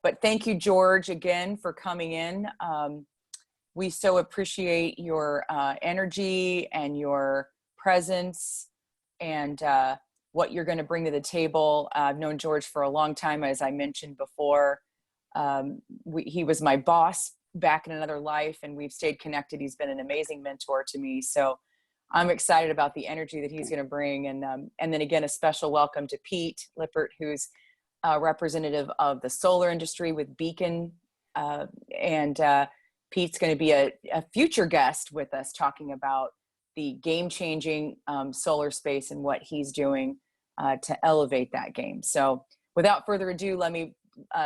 But thank you, George, again for coming in. We so appreciate your energy and your presence and what you're going to bring to the table. I've known George for a long time, as I mentioned before. He was my boss back in another life, and we've stayed connected. He's been an amazing mentor to me. So I'm excited about the energy that he's going to bring. And then again, a special welcome to Pete Lippert, who's a representative of the solar industry with Beacon. Pete's going to be a future guest with us talking about the game-changing solar space and what he's doing to elevate that game. So without further ado, let me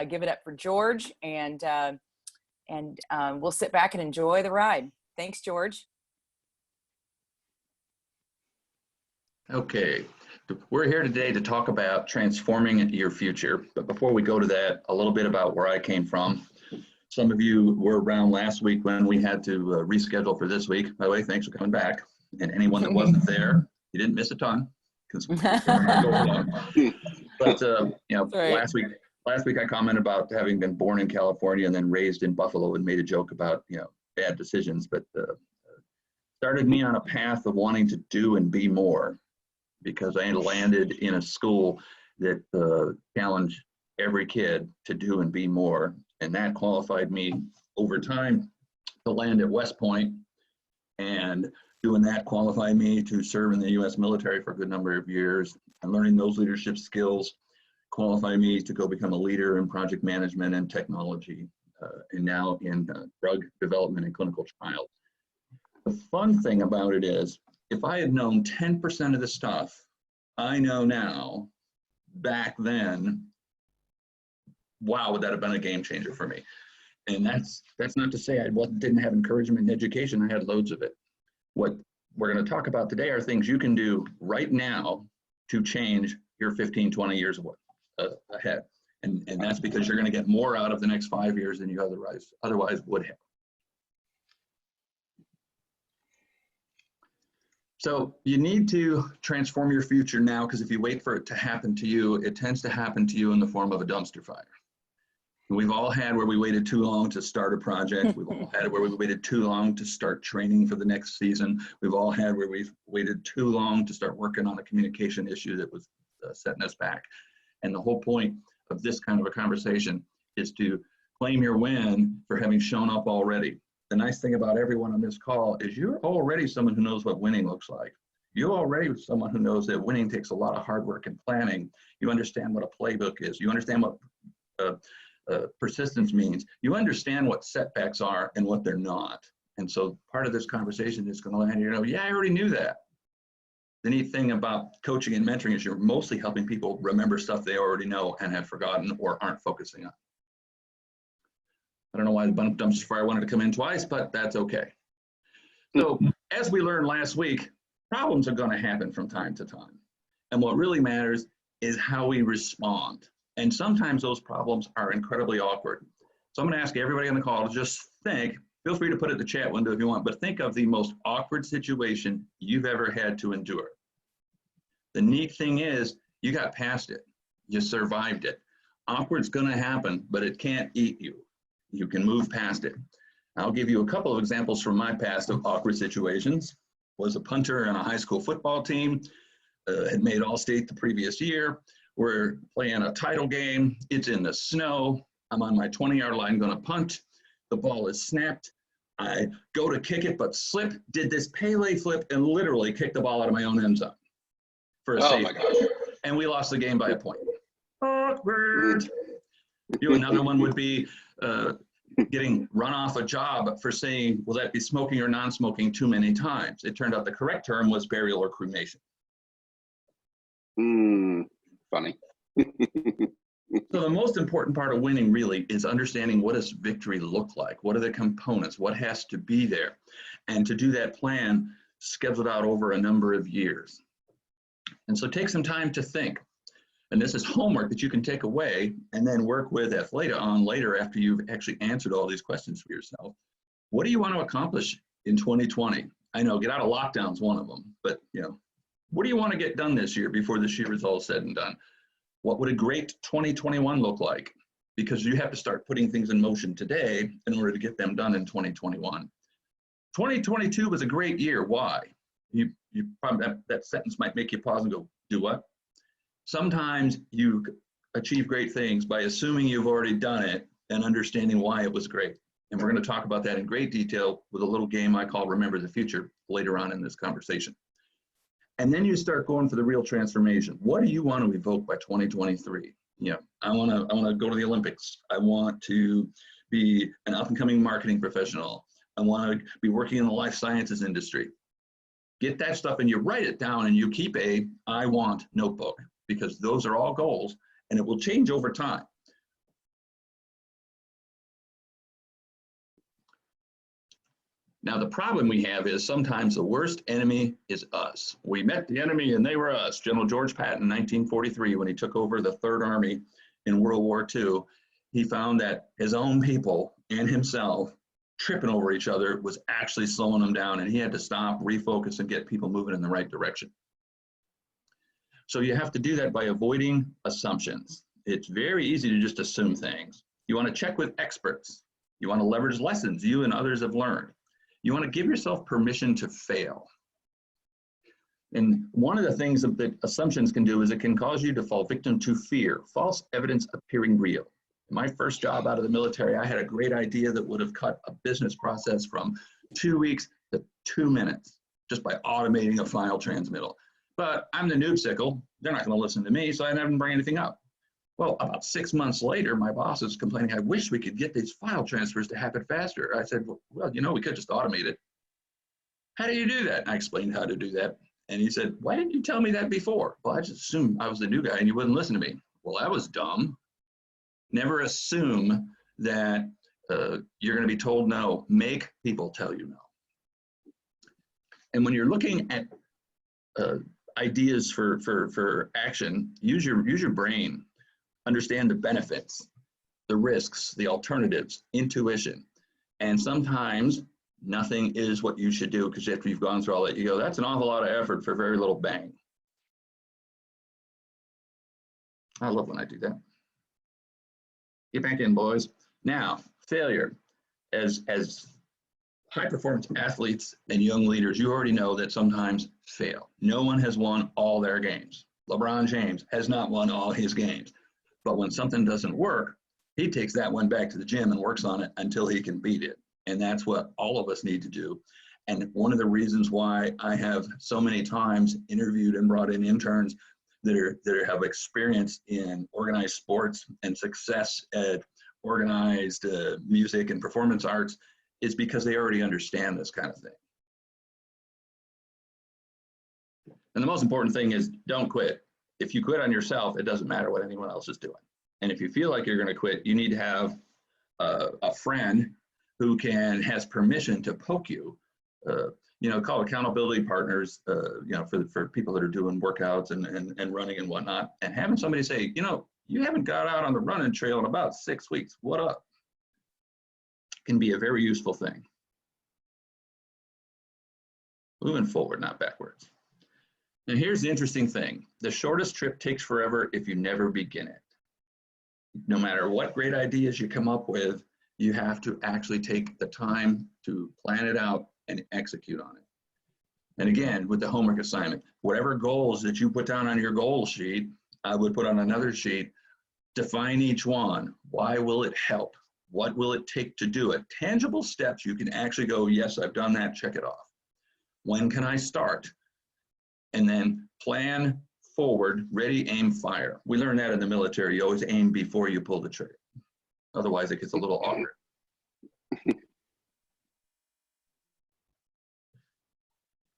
give it up for George, and we'll sit back and enjoy the ride. Thanks, George. Okay, we're here today to talk about transforming your future. But before we go to that, a little bit about where I came from. Some of you were around last week when we had to reschedule for this week. By the way, thanks for coming back. And anyone that wasn't there, you didn't miss a ton, because but you know, right. Last week I commented about having been born in California and then raised in Buffalo, and made a joke about, you know, bad decisions, but started me on a path of wanting to do and be more, because I had landed in a school that challenged every kid to do and be more. And that qualified me over time to land at West Point, and doing that qualified me to serve in the U.S. military for a good number of years. And learning those leadership skills qualified me to go become a leader in project management and technology, and now in drug development and clinical trials. The fun thing about it is, if I had known 10% of the stuff I know now back then, wow, would that have been a game changer for me? And that's not to say I didn't have encouragement in education. I had loads of it. What we're going to talk about today are things you can do right now to change your 15, 20 years ahead. And that's because you're going to get more out of the next 5 years than you otherwise would have. So you need to transform your future now, because if you wait for it to happen to you, it tends to happen to you in the form of a dumpster fire. We've all had where we waited too long to start a project. We've all had where we waited too long to start training for the next season. We've all had where we've waited too long to start working on a communication issue that was setting us back. And the whole point of this kind of a conversation is to claim your win for having shown up already. The nice thing about everyone on this call is you're already someone who knows what winning looks like. You're already someone who knows that winning takes a lot of hard work and planning. You understand what a playbook is. You understand what persistence means. You understand what setbacks are and what they're not. And so part of this conversation is going to land, you know, yeah, I already knew that. The neat thing about coaching and mentoring is you're mostly helping people remember stuff they already know and have forgotten or aren't focusing on. I don't know why the dumpster fire wanted to come in twice, but that's okay. So as we learned last week, problems are going to happen from time to time. And what really matters is how we respond. And sometimes those problems are incredibly awkward. So I'm going to ask everybody on the call to just think, feel free to put it in the chat window if you want, but think of the most awkward situation you've ever had to endure. The neat thing is you got past it. You survived it. Awkward's going to happen, but it can't eat you. You can move past it. I'll give you a couple of examples from my past of awkward situations. Was a punter on a high school football team, had made All-State the previous year. We're playing a title game. It's in the snow. I'm on my 20-yard line going to punt. The ball is snapped. I go to kick it, but slip, did this Pele flip, and literally kicked the ball out of my own end zone for a safety. My gosh. And we lost the game by a point. Awkward. Another one would be getting run off a job for saying, will that be smoking or non-smoking too many times? It turned out the correct term was burial or cremation. Funny. So the most important part of winning really is understanding, what does victory look like? What are the components? What has to be there? And to do that plan, schedule it out over a number of years. And so take some time to think. And this is homework that you can take away and then work with athLEDA on later after you've actually answered all these questions for yourself. What do you want to accomplish in 2020? I know get out of lockdown is one of them, but you know, what do you want to get done this year before this year is all said and done? What would a great 2021 look like? because you have to start putting things in motion today in order to get them done in 2021. 2022 was a great year. Why? You probably, that sentence might make you pause and go, do what? Sometimes you achieve great things by assuming you've already done it and understanding why it was great. And we're going to talk about that in great detail with a little game I call Remember the Future later on in this conversation. And then you start going for the real transformation. What do you want to evoke by 2023? You know, I want to go to the Olympics. I want to be an up and coming marketing professional. I want to be working in the life sciences industry. Get that stuff and you write it down and you keep a I want notebook, because those are all goals and it will change over time. Now, the problem we have is sometimes the worst enemy is us. We met the enemy and they were us. General George Patton, 1943, when he took over the Third Army in World War II, he found that his own people and himself tripping over each other was actually slowing them down, and he had to stop, refocus, and get people moving in the right direction. So you have to do that by avoiding assumptions. It's very easy to just assume things. You want to check with experts. You want to leverage lessons you and others have learned. You want to give yourself permission to fail. And one of the things that assumptions can do is it can cause you to fall victim to fear, false evidence appearing real. In my first job out of the military, I had a great idea that would have cut a business process from 2 weeks to 2 minutes just by automating a file transmittal. But I'm the noobsicle. They're not going to listen to me, so I didn't bring anything up. Well, about 6 months later, my boss is complaining, I wish we could get these file transfers to happen faster. I said, well, you know, we could just automate it. How do you do that? And I explained how to do that. And he said, why didn't you tell me that before? Well, I just assumed I was the new guy and you wouldn't listen to me. Well, that was dumb. Never assume that you're going to be told no. Make people tell you no. And when you're looking at ideas for action, use your brain. Understand the benefits, the risks, the alternatives, intuition. And sometimes nothing is what you should do, because after you've gone through all that, you go, that's an awful lot of effort for very little bang. I love when I do that. Get back in, boys. Now, failure. As high-performance athletes and young leaders, you already know that sometimes fail. No one has won all their games. LeBron James has not won all his games. But when something doesn't work, he takes that one back to the gym and works on it until he can beat it. And that's what all of us need to do. And one of the reasons why I have so many times interviewed and brought in interns that have experience in organized sports and success at organized music and performance arts is because they already understand this kind of thing. And the most important thing is don't quit. If you quit on yourself, it doesn't matter what anyone else is doing. And if you feel like you're going to quit, you need to have a friend who has permission to poke you. Call accountability partners, for people that are doing workouts and running and whatnot, and having somebody say, you haven't got out on the running trail in about 6 weeks. What up? Can be a very useful thing. Moving forward, not backwards. And here's the interesting thing. The shortest trip takes forever if you never begin it. No matter what great ideas you come up with, you have to actually take the time to plan it out and execute on it. And again, with the homework assignment, whatever goals that you put down on your goal sheet, I would put on another sheet, define each one. Why will it help? What will it take to do it? Tangible steps you can actually go, yes, I've done that, check it off. When can I start? And then plan forward, ready, aim, fire. We learned that in the military. You always aim before you pull the trigger. Otherwise, it gets a little awkward.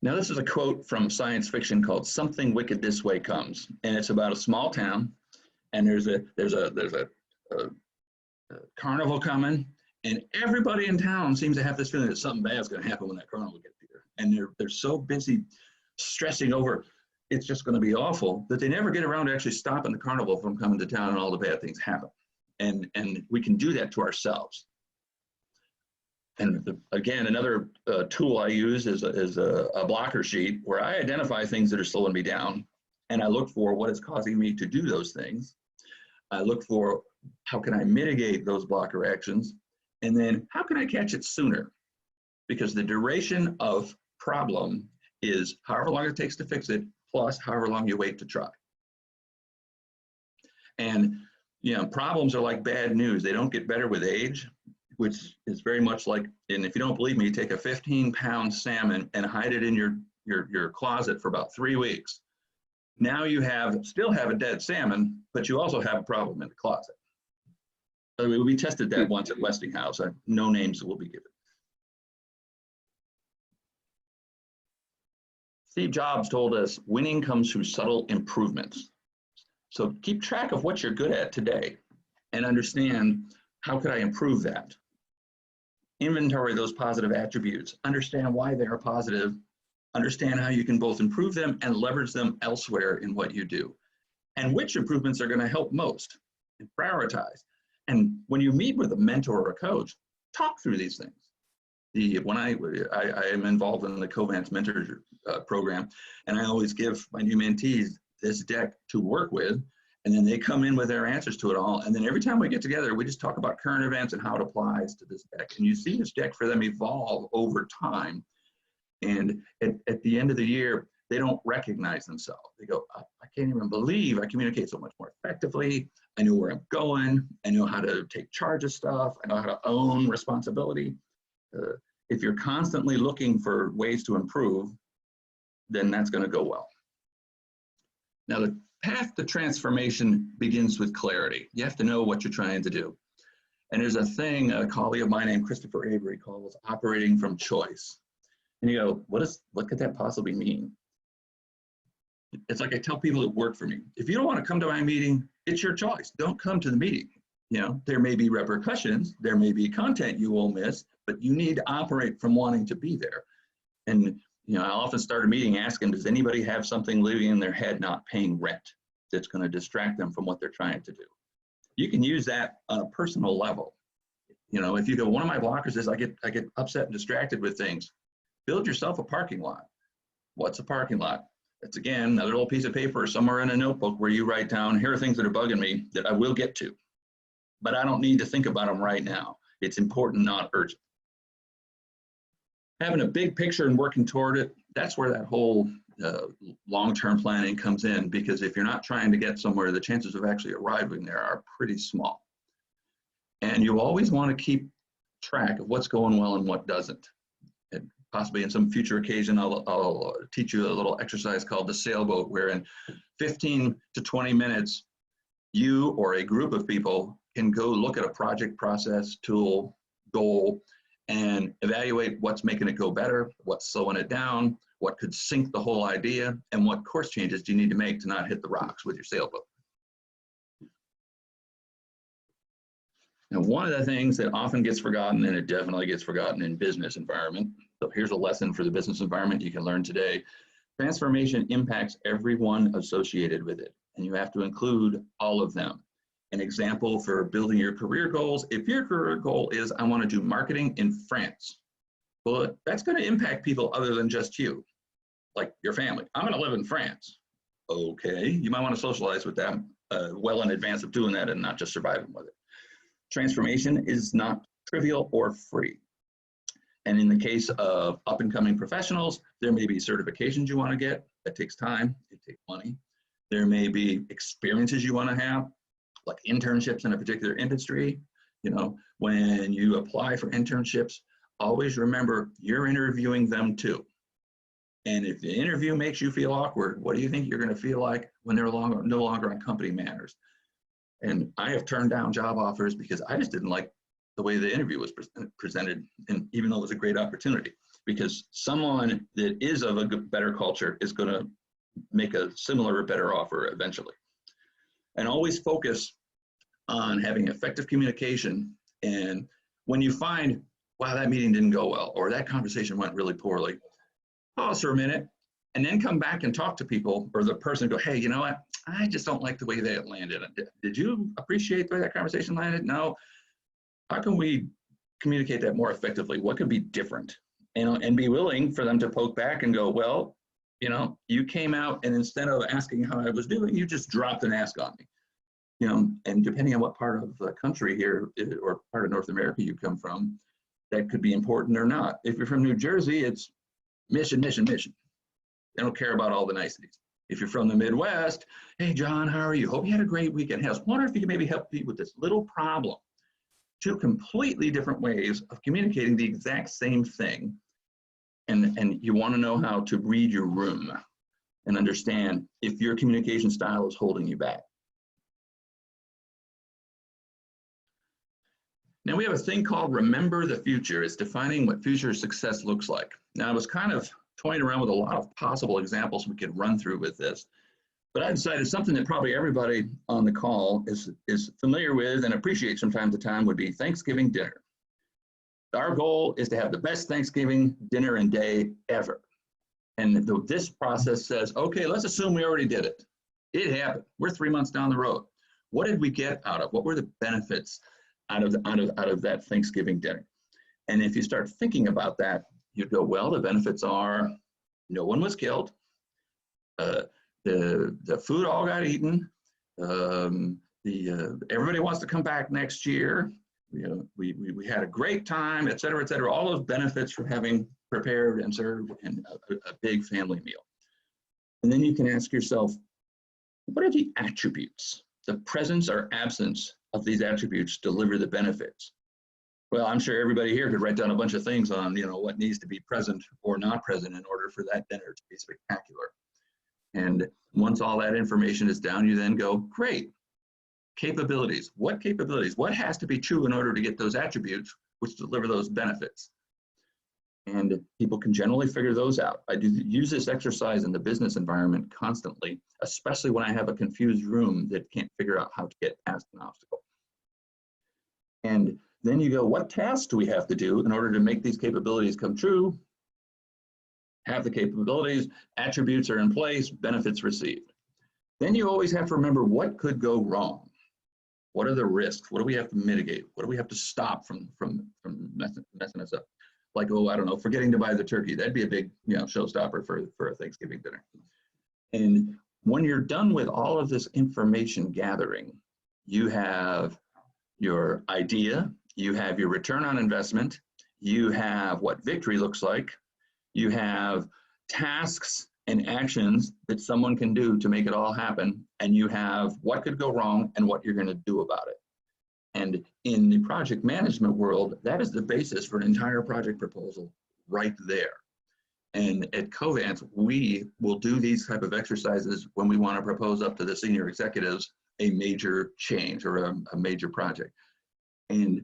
Now, this is a quote from science fiction called "Something Wicked This Way Comes," and it's about a small town, and there's a carnival coming, and everybody in town seems to have this feeling that something bad is going to happen when that carnival gets here, and they're so busy stressing over it's just going to be awful that they never get around to actually stopping the carnival from coming to town and all the bad things happen. And we can do that to ourselves. And again, another tool I use is a blocker sheet where I identify things that are slowing me down, and I look for what is causing me to do those things. I look for how can I mitigate those blocker actions? And then how can I catch it sooner? Because the duration of problem is however long it takes to fix it, plus however long you wait to try. And problems are like bad news. They don't get better with age, which is very much like, and if you don't believe me, take a 15-pound salmon and hide it in your closet for about 3 weeks. Now you still have a dead salmon, but you also have a problem in the closet. So we tested that once at Westinghouse. No names will be given. Steve Jobs told us winning comes through subtle improvements. So keep track of what you're good at today and understand, how could I improve that? Inventory those positive attributes, understand why they are positive, understand how you can both improve them and leverage them elsewhere in what you do, and which improvements are going to help most, and prioritize. And when you meet with a mentor or a coach, talk through these things. When I am involved in the Covance mentor program, and I always give my new mentees this deck to work with, and then they come in with their answers to it all. And then every time we get together, we just talk about current events and how it applies to this deck. And you see this deck for them evolve over time. And at the end of the year, they don't recognize themselves. They go, I can't even believe I communicate so much more effectively. I know where I'm going. I know how to take charge of stuff. I know how to own responsibility. If you're constantly looking for ways to improve, then that's going to go well. Now, the path to transformation begins with clarity. You have to know what you're trying to do. And there's a thing a colleague of mine named Christopher Avery calls operating from choice. And you go, what could that possibly mean? It's like I tell people that work for me, if you don't want to come to my meeting, it's your choice. Don't come to the meeting. There may be repercussions, there may be content you will miss, but you need to operate from wanting to be there. And I often start a meeting asking, does anybody have something living in their head not paying rent that's going to distract them from what they're trying to do? You can use that on a personal level. If you go, one of my blockers is I get upset and distracted with things. Build yourself a parking lot. What's a parking lot? It's, again, another little piece of paper somewhere in a notebook where you write down, here are things that are bugging me that I will get to, but I don't need to think about them right now. It's important, not urgent. Having a big picture and working toward it, that's where that whole long-term planning comes in, because if you're not trying to get somewhere, the chances of actually arriving there are pretty small. And you always want to keep track of what's going well and what doesn't. And possibly in some future occasion, I'll teach you a little exercise called the sailboat, where in 15 to 20 minutes, you or a group of people can go look at a project, process, tool, goal, and evaluate what's making it go better, what's slowing it down, what could sink the whole idea, and what course changes do you need to make to not hit the rocks with your sailboat. Now, one of the things that often gets forgotten, and it definitely gets forgotten in business environment, so here's a lesson for the business environment you can learn today. Transformation impacts everyone associated with it, and you have to include all of them. An example for building your career goals, if your career goal is, I want to do marketing in France, well, that's going to impact people other than just you, like your family. I'm going to live in France. Okay, you might want to socialize with them well in advance of doing that and not just surviving with it. Transformation is not trivial or free. And in the case of up-and-coming professionals, there may be certifications you want to get. That takes time, it takes money. There may be experiences you want to have, like internships in a particular industry. When you apply for internships, always remember you're interviewing them too. And if the interview makes you feel awkward, what do you think you're going to feel like when they're no longer on company manners? And I have turned down job offers because I just didn't like the way the interview was presented, and even though it was a great opportunity, because someone that is of a better culture is going to make a similar or better offer eventually. And always focus on having effective communication. And when you find, wow, that meeting didn't go well, or that conversation went really poorly, pause for a minute and then come back and talk to people, or the person go, hey, you know what? I just don't like the way that landed. Did you appreciate the way that conversation landed? No. How can we communicate that more effectively? What could be different? And be willing for them to poke back and go, well, you came out and instead of asking how I was doing, you just dropped an ask on me. you know, and depending on what part of the country here or part of North America you come from, that could be important or not. If you're from New Jersey, it's mission, mission, mission. They don't care about all the niceties. If you're from the Midwest, hey, John, how are you? Hope you had a great weekend. Hey, I was wondering if you could maybe help me with this little problem. Two completely different ways of communicating the exact same thing. And you want to know how to read your room and understand if your communication style is holding you back. Now we have a thing called Remember the Future. It's defining what future success looks like. Now I was kind of toying around with a lot of possible examples we could run through with this, but I decided something that probably everybody on the call is familiar with and appreciates from time to time would be Thanksgiving dinner. Our goal is to have the best Thanksgiving dinner and day ever. And this process says, okay, let's assume we already did it. It happened. We're 3 months down the road. What did we get out of? What were the benefits out of that Thanksgiving dinner? And if you start thinking about that, you go, well, the benefits are no one was killed. The food all got eaten. Everybody wants to come back next year. You know, we had a great time, et cetera, et cetera. All those benefits from having prepared and served and a big family meal. And then you can ask yourself, what are the attributes? The presence or absence of these attributes deliver the benefits. Well, I'm sure everybody here could write down a bunch of things on, you know, what needs to be present or not present in order for that dinner to be spectacular. And once all that information is down, you then go, great. Capabilities. What capabilities? What has to be true in order to get those attributes which deliver those benefits? And people can generally figure those out. I do use this exercise in the business environment constantly, especially when I have a confused room that can't figure out how to get past an obstacle. And then you go, what tasks do we have to do in order to make these capabilities come true? Have the capabilities, attributes are in place, benefits received. Then you always have to remember what could go wrong. What are the risks? What do we have to mitigate? What do we have to stop from messing us up? Like, oh, I don't know, forgetting to buy the turkey. That'd be a big, you know, showstopper for a Thanksgiving dinner. And when you're done with all of this information gathering, you have your idea, you have your return on investment, you have what victory looks like, you have tasks and actions that someone can do to make it all happen, and you have what could go wrong and what you're going to do about it. And in the project management world, that is the basis for an entire project proposal right there. And at Covance, we will do these type of exercises when we want to propose up to the senior executives a major change or a major project. And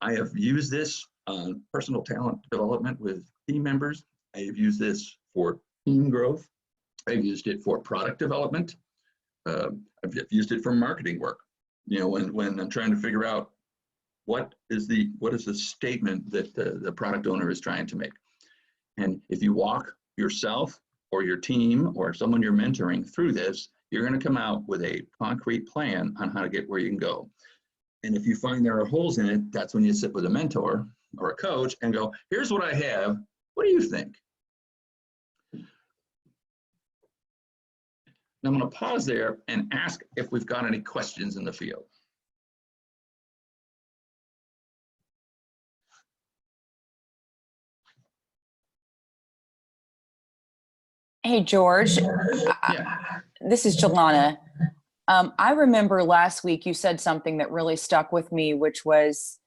I have used this on personal talent development with team members. I have used this for team growth. I've used it for product development. I've used it for marketing work. You know, when I'm trying to figure out what is the statement that the product owner is trying to make. And if you walk yourself or your team or someone you're mentoring through this, you're going to come out with a concrete plan on how to get where you can go. And if you find there are holes in it, that's when you sit with a mentor or a coach and go, here's what I have. What do you think? Now I'm going to pause there and ask if we've got any questions in the field. Hey, George. Yeah. This is Jelana. I remember last week you said something that really stuck with me, which was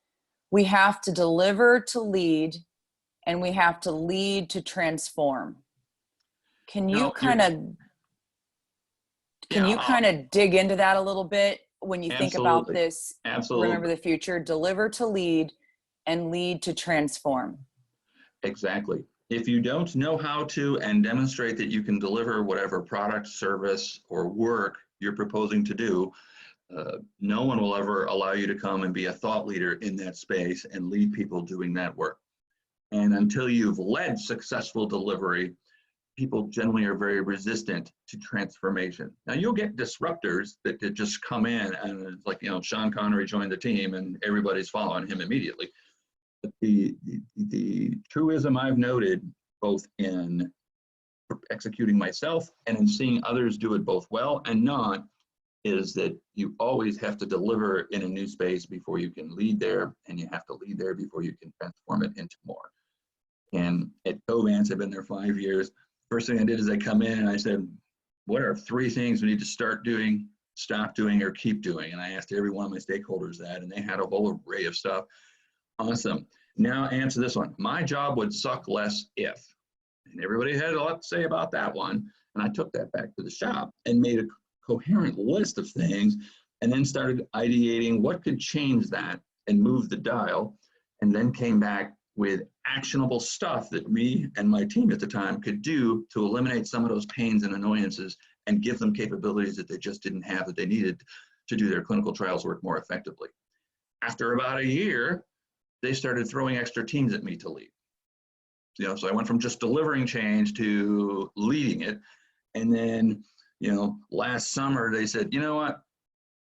we have to deliver to lead and we have to lead to transform. Can you kind of dig into that a little bit when you think about this? Absolutely. Remember the future, deliver to lead and lead to transform. Exactly. If you don't know how to and demonstrate that you can deliver whatever product, service, or work you're proposing to do, no one will ever allow you to come and be a thought leader in that space and lead people doing that work. And until you've led successful delivery, people generally are very resistant to transformation. Now you'll get disruptors that just come in and it's like, you know, Sean Connery joined the team and everybody's following him immediately. But the truism I've noted both in executing myself and in seeing others do it both well and not is that you always have to deliver in a new space before you can lead there, and you have to lead there before you can transform it into more. And at Covance, I've been there 5 years. First thing I did is I come in and I said, what are 3 things we need to start doing, stop doing, or keep doing? And I asked every one of my stakeholders that, and they had a whole array of stuff. Awesome. Now answer this one. My job would suck less if. And everybody had a lot to say about that one. And I took that back to the shop and made a coherent list of things, and then started ideating what could change that and move the dial, and then came back with actionable stuff that me and my team at the time could do to eliminate some of those pains and annoyances and give them capabilities that they just didn't have, that they needed to do their clinical trials work more effectively. After about a year, they started throwing extra teams at me to lead. So I went from just delivering change to leading it. And then, last summer they said, you know what?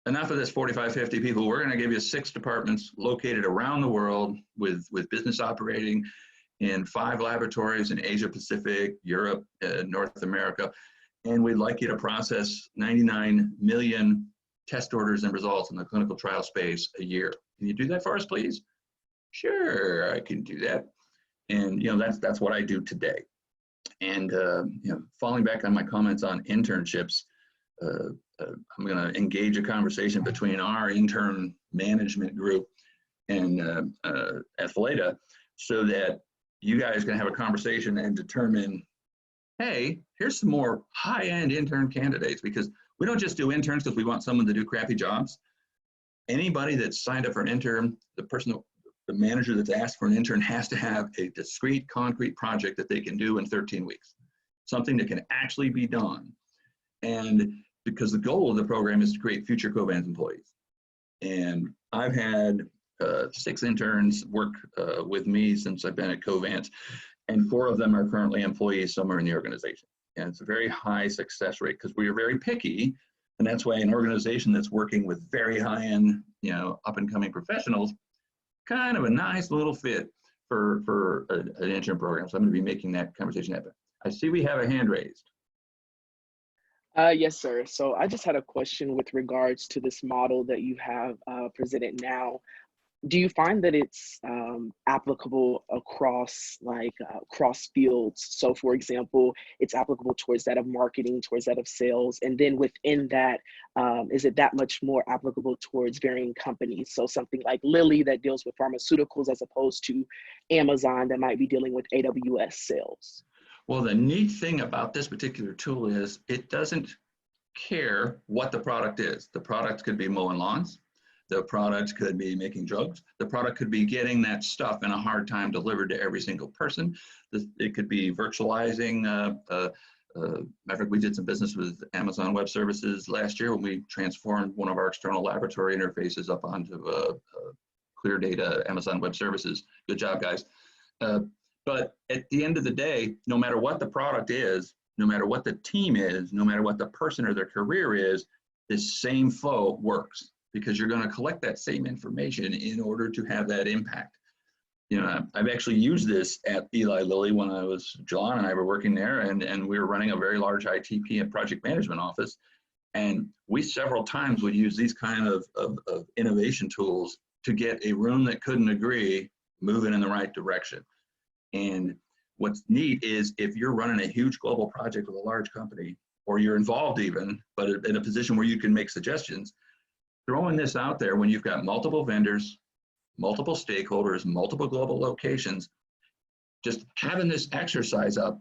Enough of this 45, 50 people. We're going to give you 6 departments located around the world with business operating in 5 laboratories in Asia Pacific, Europe, North America. And we'd like you to process 99 million test orders and results in the clinical trial space a year. Can you do that for us, please? Sure, I can do that. And that's what I do today. And falling back on my comments on internships, I'm going to engage a conversation between our intern management group and athLEDA, so that you guys can have a conversation and determine, hey, here's some more high-end intern candidates, because we don't just do interns because we want someone to do crappy jobs. Anybody that's signed up for an intern, the manager that's asked for an intern has to have a discrete, concrete project that they can do in 13 weeks, something that can actually be done. And because the goal of the program is to create future Covance employees. And I've had 6 interns work with me since I've been at Covance, and 4 of them are currently employees somewhere in the organization. And it's a very high success rate because we are very picky. And that's why an organization that's working with very high-end, up and coming professionals, kind of a nice little fit for an intern program. So I'm going to be making that conversation happen. I see we have a hand raised. Yes, sir. So I just had a question with regards to this model that you have presented now. Do you find that it's applicable across cross fields? So for example, it's applicable towards that of marketing, towards that of sales. And then within that, is it that much more applicable towards varying companies? So something like Lilly that deals with pharmaceuticals as opposed to Amazon that might be dealing with AWS sales. Well, the neat thing about this particular tool is it doesn't care what the product is. The product could be mowing lawns. The product could be making drugs. The product could be getting that stuff in a hard time delivered to every single person. It could be virtualizing. Matter of fact, we did some business with Amazon Web Services last year when we transformed one of our external laboratory interfaces up onto Clear Data Amazon Web Services. Good job, guys. But at the end of the day, no matter what the product is, no matter what the team is, no matter what the person or their career is, this same flow works, because you're going to collect that same information in order to have that impact. I've actually used this at Eli Lilly when John and I were working there, and we were running a very large ITP and project management office. And we several times would use these kind of innovation tools to get a room that couldn't agree moving in the right direction. And what's neat is if you're running a huge global project with a large company, or you're involved even, but in a position where you can make suggestions, throwing this out there when you've got multiple vendors, multiple stakeholders, multiple global locations, just having this exercise up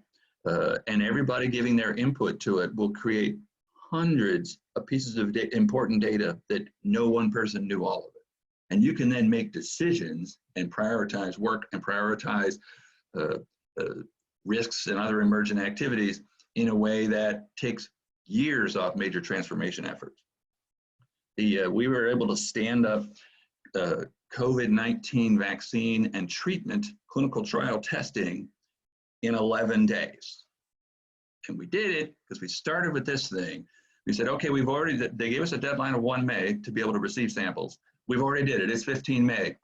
and everybody giving their input to it will create hundreds of pieces of important data that no one person knew all of it. And you can then make decisions and prioritize work and prioritize risks and other emergent activities in a way that takes years off major transformation efforts. We were able to stand up COVID-19 vaccine and treatment clinical trial testing in 11 days. And we did it because we started with this thing. We said, okay, they gave us a deadline of 1 May to be able to receive samples. We've already did it, it's 15 May.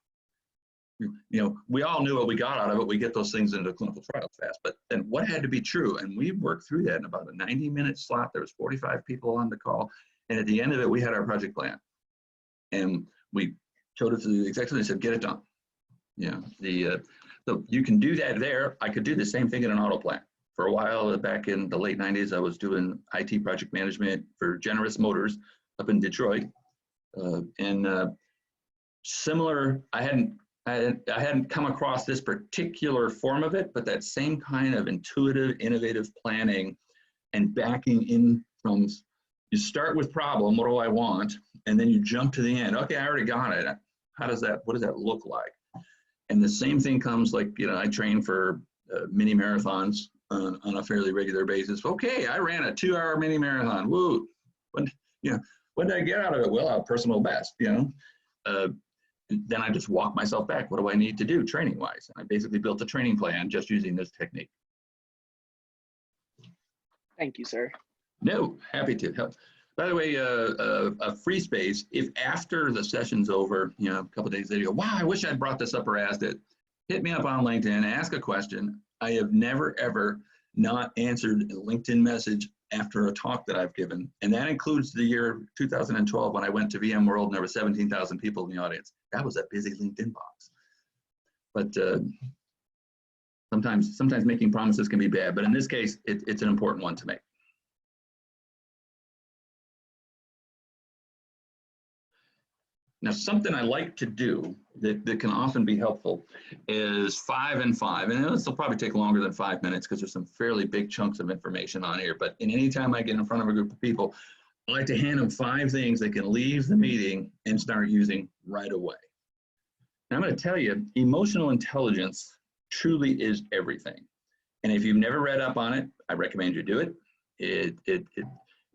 We all knew what we got out of it. We get those things into clinical trials fast, but then what had to be true? And we worked through that in about a 90-minute slot. There was 45 people on the call, And at the end of it, we had our project plan. And we showed it to the executive and said, get it done. Yeah, so you can do that there. I could do the same thing in an auto plant. For a while, back in the late 90s, I was doing IT project management for Generous Motors up in Detroit. Similar, I hadn't come across this particular form of it, but that same kind of intuitive, innovative planning and backing in from, you start with problem, what do I want? And then you jump to the end. Okay, I already got it. What does that look like? And the same thing comes like, I train for mini marathons on a fairly regular basis. Okay, I ran a 2-hour mini marathon. Woo! What did I get out of it? Well, a personal best, then I just walk myself back. What do I need to do training wise? And I basically built a training plan just using this technique. Thank you, sir. No, happy to help. By the way, a free space, if after the session's over, a couple of days later, you go, wow, I wish I'd brought this up or asked it, hit me up on LinkedIn, ask a question. I have never, ever not answered a LinkedIn message after a talk that I've given. And that includes the year 2012 when I went to VMworld and there were 17,000 people in the audience. That was a busy LinkedIn box. But sometimes making promises can be bad, but in this case, it's an important one to make. Now, something I like to do that can often be helpful is 5 and 5. And this will probably take longer than 5 minutes because there's some fairly big chunks of information on here. But any time I get in front of a group of people, I like to hand them 5 things they can leave the meeting and start using right away. Now, I'm going to tell you, emotional intelligence truly is everything. And if you've never read up on it, I recommend you do it.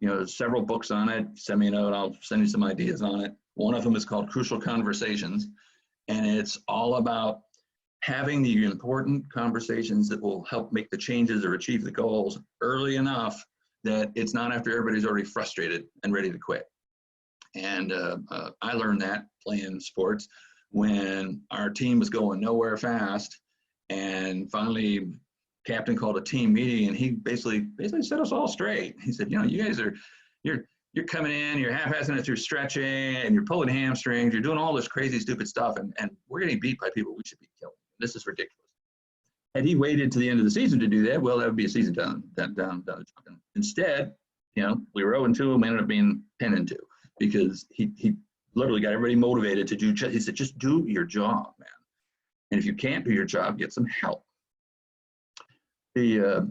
There's several books on it. Send me a note, I'll send you some ideas on it. One of them is called Crucial Conversations, and it's all about having the important conversations that will help make the changes or achieve the goals early enough that it's not after everybody's already frustrated and ready to quit. And I learned that playing sports when our team was going nowhere fast, and finally captain called a team meeting, and he basically set us all straight. He said, you guys you're coming in, you're half-assing it through stretching, and you're pulling hamstrings, you're doing all this crazy, stupid stuff, and we're getting beat by people we should be killing. This is ridiculous. Had he waited to the end of the season to do that, well, that would be a season down. Instead, we were 0-2, we ended up being 10-2 because he literally got everybody motivated to do. He said, just do your job, man. And if you can't do your job, get some help. The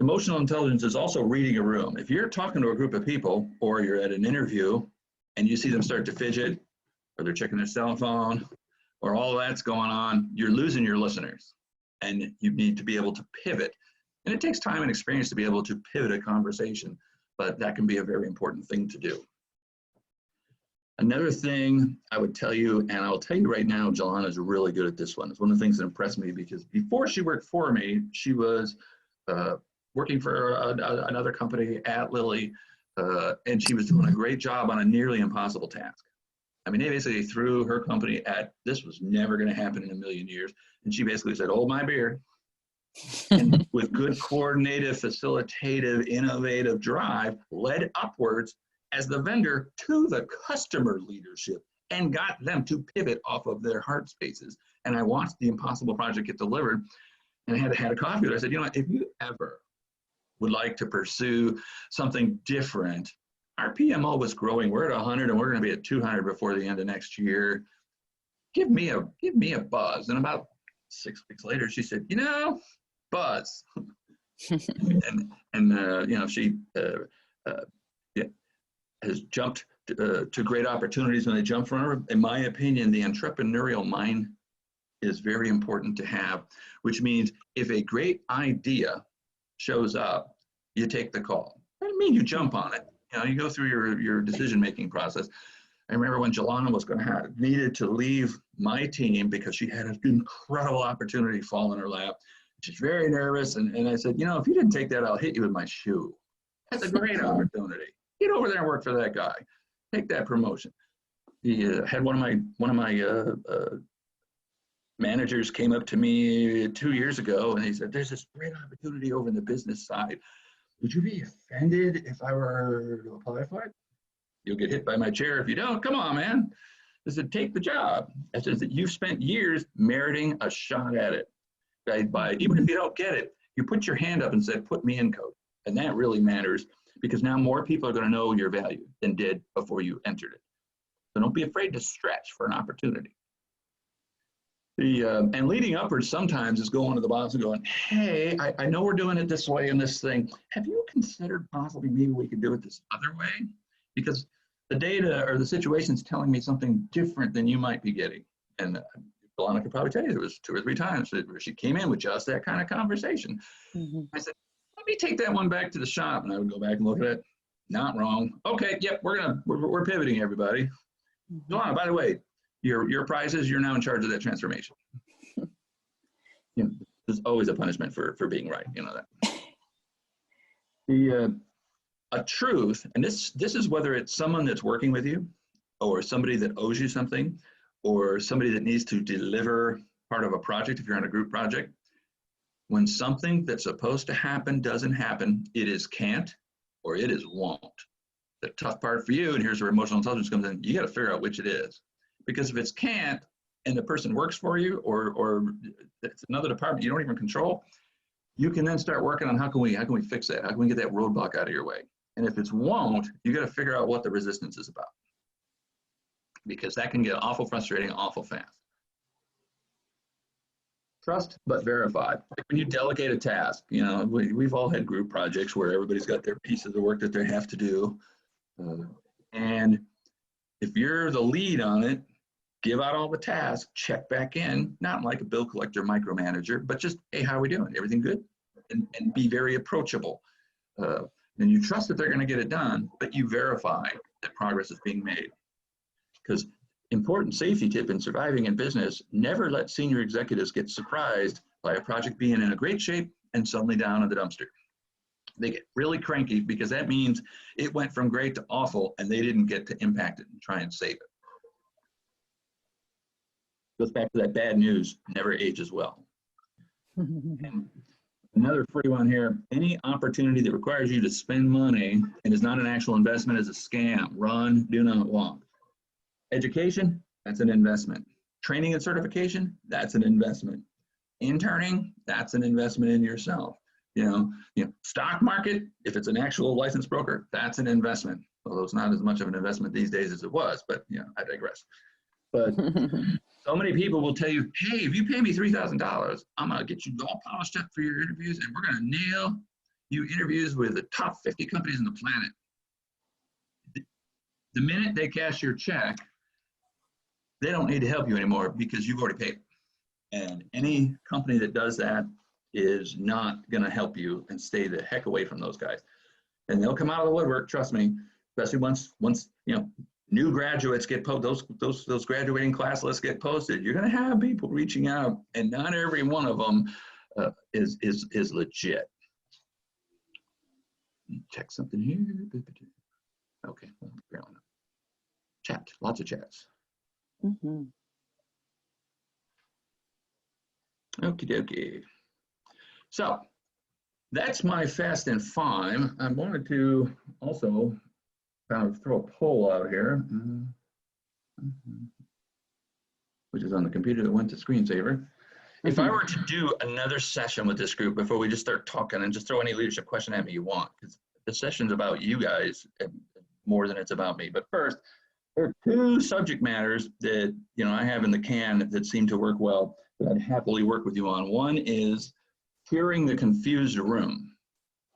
emotional intelligence is also reading a room. If you're talking to a group of people or you're at an interview and you see them start to fidget or they're checking their cell phone or all that's going on, you're losing your listeners and you need to be able to pivot. And it takes time and experience to be able to pivot a conversation, but that can be a very important thing to do. Another thing I would tell you, and I'll tell you right now, Jelana is really good at this one. It's one of the things that impressed me because before she worked for me, she was working for another company athLEDA, and she was doing a great job on a nearly impossible task. I mean, they basically threw her company at, this was never going to happen in a million years. And she basically said, hold my beer. And with good coordinated, facilitative, innovative drive, led upwards as the vendor to the customer leadership and got them to pivot off of their hard spaces. And I watched the impossible project get delivered and I had a coffee with her. I said, if you ever would like to pursue something different, our PMO was growing. We're at 100 and we're going to be at 200 before the end of next year. Give me a buzz. And about 6 weeks later, she said, buzz. She has jumped to great opportunities when they jump from her. In my opinion, the entrepreneurial mind is very important to have, which means if a great idea shows up, you take the call. That doesn't mean you jump on it. You go through your decision-making process. I remember when Jelana was needed to leave my team because she had an incredible opportunity fall in her lap. She's very nervous, and I said, if you didn't take that, I'll hit you with my shoe. That's a great opportunity. Get over there and work for that guy. Take that promotion. He had one of my managers came up to me 2 years ago, and he said, "There's this great opportunity over in the business side. Would you be offended if I were to apply for it?" You'll get hit by my chair if you don't. Come on, man. I said, take the job. I said that you've spent years meriting a shot at it. Even if you don't get it, you put your hand up and said, put me in, coach. And that really matters because now more people are going to know your value than did before you entered it. So don't be afraid to stretch for an opportunity. And leading upwards sometimes is going to the boss and going, hey, I know we're doing it this way in this thing. Have you considered possibly maybe we could do it this other way? Because the data or the situation is telling me something different than you might be getting. And Alana could probably tell you there was 2 or 3 times where she came in with just that kind of conversation. I said, let me take that one back to the shop. And I would go back and look at it. Not wrong. Okay, yep, we're pivoting, everybody. Alana, by the way, your prizes, you're now in charge of that transformation. There's always a punishment for being right, you know that. A truth, and this is whether it's someone that's working with you or somebody that owes you something or somebody that needs to deliver part of a project if you're on a group project. When something that's supposed to happen doesn't happen, it is can't or it is won't. The tough part for you, and here's where emotional intelligence comes in, you got to figure out which it is. Because if it's can't and the person works for you or it's another department you don't even control, you can then start working on how can we fix that? How can we get that roadblock out of your way? And if it's won't, you got to figure out what the resistance is about. Because that can get awful frustrating, awful fast. Trust but verify. Like when you delegate a task, you know, we've all had group projects where everybody's got their piece of the work that they have to do. And if you're the lead on it, give out all the tasks, check back in, not like a bill collector micromanager, but just, hey, how are we doing? Everything good? And be very approachable. And you trust that they're going to get it done, but you verify that progress is being made. Because important safety tip in surviving in business, never let senior executives get surprised by a project being in a great shape and suddenly down in the dumpster. They get really cranky because that means it went from great to awful and they didn't get to impact it and try and save it. Goes back to that bad news, never ages well. And another free one here, any opportunity that requires you to spend money and is not an actual investment is a scam. Run, do not walk. Education, that's an investment. Training and certification, that's an investment. Interning, that's an investment in yourself. You know, stock market, if it's an actual licensed broker, that's an investment. Although it's not as much of an investment these days as it was, but I digress. But so many people will tell you, hey, if you pay me $3,000, I'm going to get you all polished up for your interviews and we're going to nail you interviews with the top 50 companies on the planet. The minute they cash your check, they don't need to help you anymore because you've already paid. And any company that does that is not going to help you, and stay the heck away from those guys. And they'll come out of the woodwork, trust me, especially once new graduates get posted, those graduating class lists get posted. You're going to have people reaching out, and not every one of them is legit. Check something here. Okay, well, apparently not. Chat, lots of chats. Okie dokie. So that's my Fast and Five. I wanted to also kind of throw a poll out here, which is on the computer that went to screensaver. If I were to do another session with this group before we just start talking, and just throw any leadership question at me you want, because the session's about you guys more than it's about me. But first, there are 2 subject matters that I have in the can that seem to work well that I'd happily work with you on. One is hearing the confused room,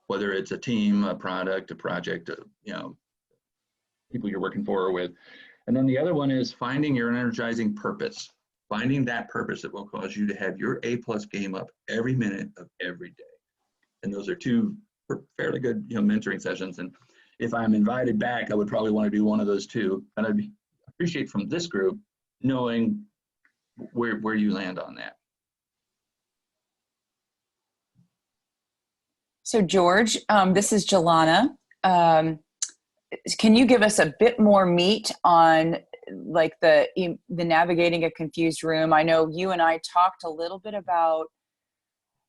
whether it's a team, a product, a project, people you're working for or with. And then the other one is finding your energizing purpose, finding that purpose that will cause you to have your A+ game up every minute of every day. And those are 2 fairly good mentoring sessions. And if I'm invited back, I would probably want to do one of those 2. And I'd appreciate from this group knowing where you land on that. So George, this is Jelana. Can you give us a bit more meat on like the navigating a confused room? I know you and I talked a little bit about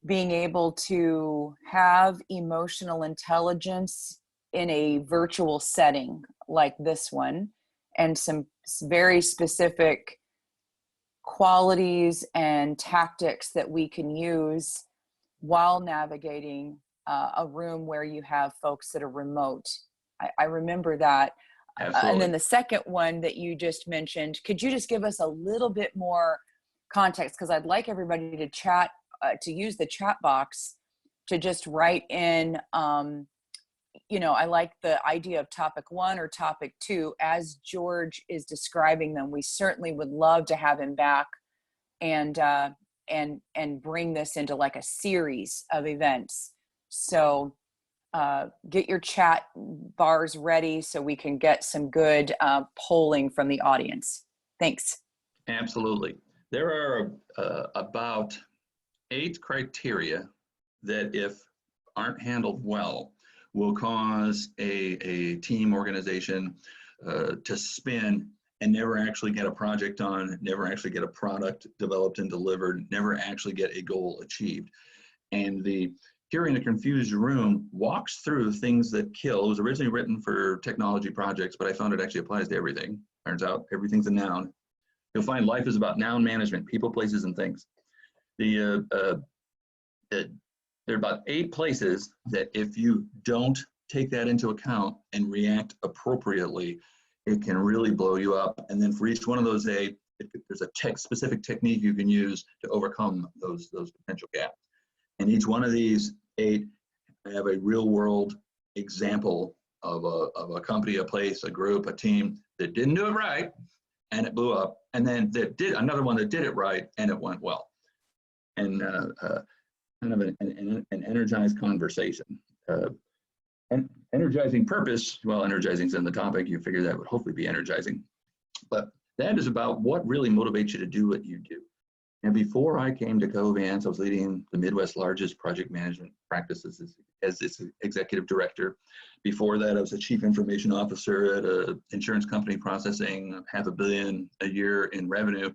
being able to have emotional intelligence in a virtual setting like this one, and some very specific qualities and tactics that we can use while navigating a room where you have folks that are remote. I remember that. Absolutely. And then the second one that you just mentioned, could you just give us a little bit more context? Because I'd like everybody to chat, to use the chat box to just write in, I like the idea of topic 1 or topic 2. As George is describing them, we certainly would love to have him back and bring this into like a series of events. So get your chat bars ready so we can get some good polling from the audience. Thanks. Absolutely. There are about 8 criteria that, if aren't handled well, will cause a team organization to spin and never actually get a project on, never actually get a product developed and delivered, never actually get a goal achieved. And the Hearing a Confused Room walks through things that kill. It was originally written for technology projects, but I found it actually applies to everything. Turns out everything's a noun. You'll find life is about noun management, people, places, and things. There are about 8 places that if you don't take that into account and react appropriately, it can really blow you up. And then for each one of those 8, there's a specific technique you can use to overcome those potential gaps. And each one of these 8 have a real world example of a company, a place, a group, a team that didn't do it right and it blew up, and then that did another one that did it right and it went well. And kind of an energized conversation. And energizing purpose, well, energizing's in the topic, you figure that would hopefully be energizing. But that is about what really motivates you to do what you do. And before I came to Covance, I was leading the Midwest's largest project management practices as its executive director. Before that, I was a chief information officer at an insurance company processing $500 million a year in revenue.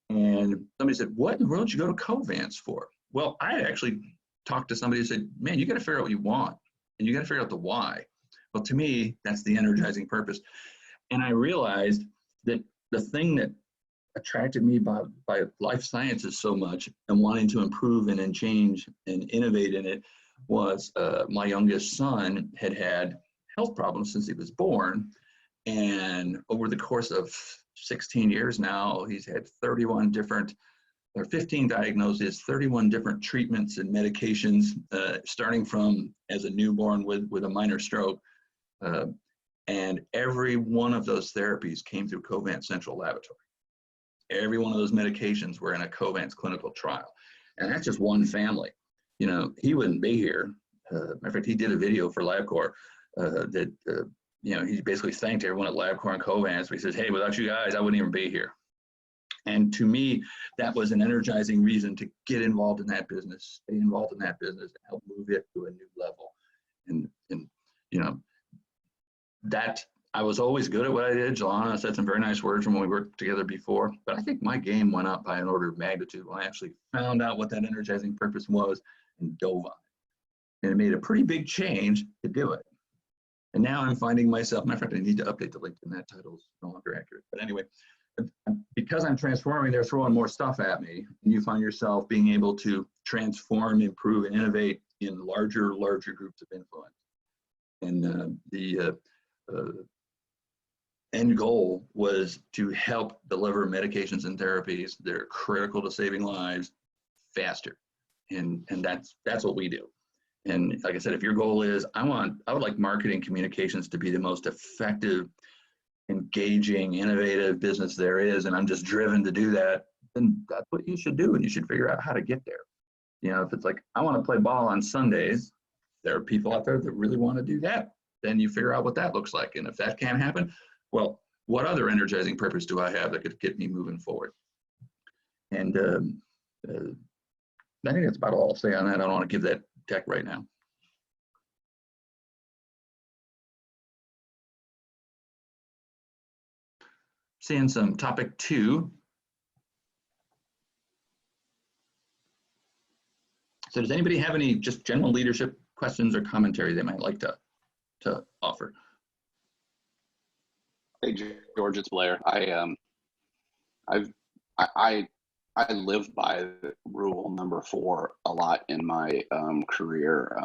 And somebody said, what in the world did you go to Covance for? Well, I actually talked to somebody who said, man, you got to figure out what you want and you got to figure out the why. Well, to me, that's the energizing purpose. And I realized that the thing that attracted me by life sciences so much and wanting to improve and change and innovate in it was my youngest son had health problems since he was born. And over the course of 16 years now, he's had 15 diagnoses, 31 different treatments and medications, starting from as a newborn with a minor stroke. And every one of those therapies came through Covance Central Laboratory. Every one of those medications were in a Covance clinical trial. And that's just one family. You know, he wouldn't be here. Matter of fact, he did a video for LabCorp that, he basically thanked everyone at LabCorp and Covance. But he says, hey, without you guys, I wouldn't even be here. And to me, that was an energizing reason to get involved in that business, stay involved in that business, and help move it to a new level. And that I was always good at what I did. Jelana said some very nice words from when we worked together before, but I think my game went up by an order of magnitude when I actually found out what that energizing purpose was and dove on it. And it made a pretty big change to do it. And now I'm finding myself, matter of fact, I need to update the LinkedIn, that title is no longer accurate. But anyway, because I'm transforming, they're throwing more stuff at me, and you find yourself being able to transform, improve, and innovate in larger groups of influence. And the end goal was to help deliver medications and therapies that are critical to saving lives faster. And that's what we do. And like I said, if your goal is, I would like marketing communications to be the most effective, engaging, innovative business there is, and I'm just driven to do that, then that's what you should do, and you should figure out how to get there. You know, if it's like, I want to play ball on Sundays, there are people out there that really want to do that, then you figure out what that looks like. And if that can't happen, well, what other energizing purpose do I have that could get me moving forward? And I think that's about all I'll say on that. I don't want to give that tech right now. Seeing some topic 2. So does anybody have any just general leadership questions or commentary they might like to offer. Hey George, it's Blair. I live by rule number 4 a lot in my career.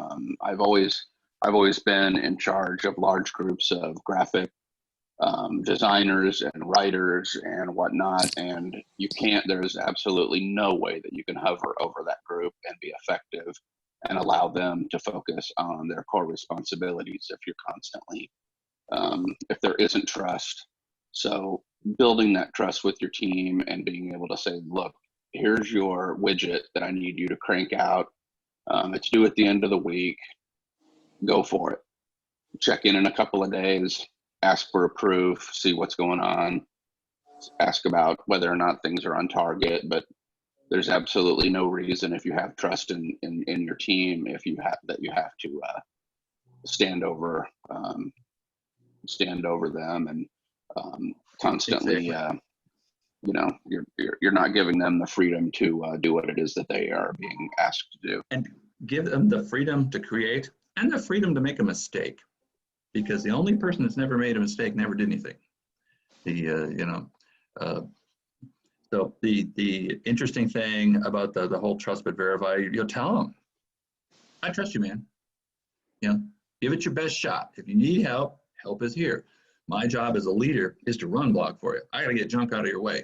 I've always been in charge of large groups of graphic designers and writers and whatnot, and there's absolutely no way that you can hover over that group and be effective and allow them to focus on their core responsibilities if you're constantly if there isn't trust. So building that trust with your team and being able to say, look, here's your widget that I need you to crank out. It's due at the end of the week. Go for it. Check in a couple of days, ask for a proof, see what's going on, ask about whether or not things are on target. But there's absolutely no reason, if you have trust in your team, if you have to stand over them and constantly Exactly. you're not giving them the freedom to do what it is that they are being asked to do. And give them the freedom to create and the freedom to make a mistake, because the only person that's never made a mistake never did anything. So the interesting thing about the whole trust but verify, you'll tell them, I trust you, man. Give it your best shot. If you need help, help is here. My job as a leader is to run block for you. I got to get junk out of your way.